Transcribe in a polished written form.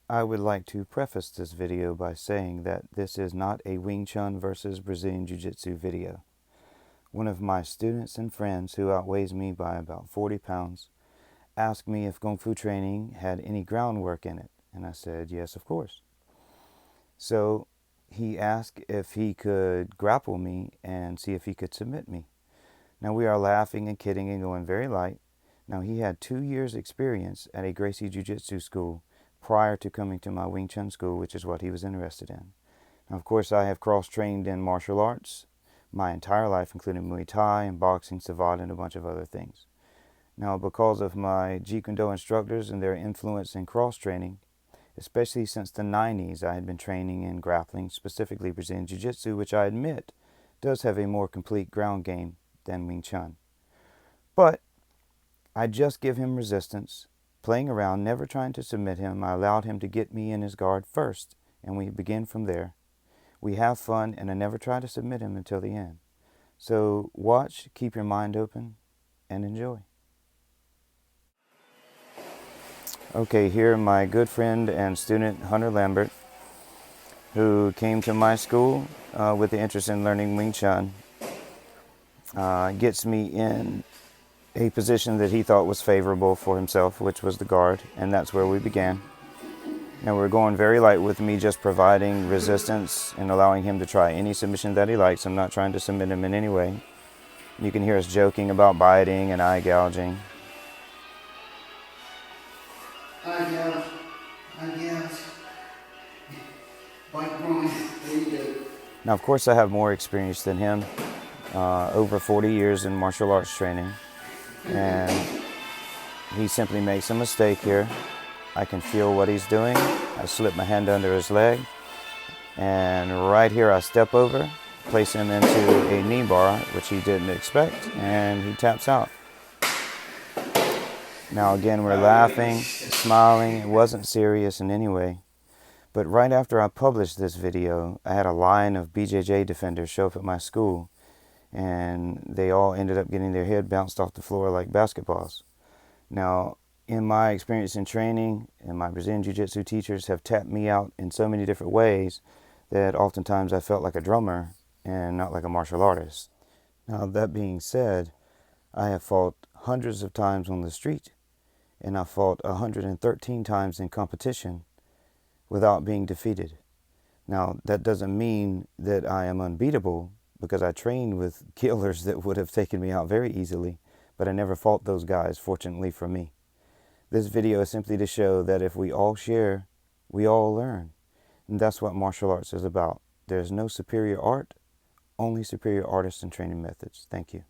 I would like to preface this video by saying that this is not a Wing Chun versus Brazilian Jiu Jitsu video. One of my students and friends who outweighs me by about 40 pounds asked me if Kung Fu training had any groundwork in it, and I said yes, of course. So he asked if he could grapple me and see if he could submit me. Now we are laughing and kidding and going very light. Now he had 2 years experience at a Gracie Jiu Jitsu school prior to coming to my Wing Chun school, which is what he was interested in. Now, of course, I have cross-trained in martial arts my entire life, including Muay Thai and boxing, savate, and a bunch of other things. Now, because of my Jeet Kune Do instructors and their influence in cross-training, especially since the 90s, I had been training in grappling, specifically Brazilian Jiu Jitsu, which I admit does have a more complete ground game than Wing Chun. But I just give him resistance, playing around, never trying to submit him. I allowed him to get me in his guard first, and we begin from there. We have fun, and I never try to submit him until the end. So watch, keep your mind open, and enjoy. Okay, here my good friend and student Hunter Lambert, who came to my school with the interest in learning Wing Chun, gets me in a position that he thought was favorable for himself, which was the guard, and that's where we began. Now we're going very light with me just providing resistance and allowing him to try any submission that he likes. I'm not trying to submit him in any way. You can hear us joking about biting and eye gouging. Eye gouge, bite groin, there you go. Now of course I have more experience than him, over 40 years in martial arts training, and he simply makes a mistake here. I can feel what he's doing. I slip my hand under his leg, and right here I step over, place him into a knee bar, which he didn't expect, and he taps out. Now again, we're laughing, smiling. It wasn't serious in any way. But right after I published this video, I had a line of BJJ defenders show up at my school, and they all ended up getting their head bounced off the floor like basketballs. Now, in my experience in training, and my Brazilian Jiu Jitsu teachers have tapped me out in so many different ways that oftentimes I felt like a drummer and not like a martial artist. Now, that being said, I have fought hundreds of times on the street, and I fought 113 times in competition without being defeated. Now, that doesn't mean that I am unbeatable, because I trained with killers that would have taken me out very easily, but I never fought those guys, fortunately for me. This video is simply to show that if we all share, we all learn. And that's what martial arts is about. There's no superior art, only superior artists and training methods. Thank you.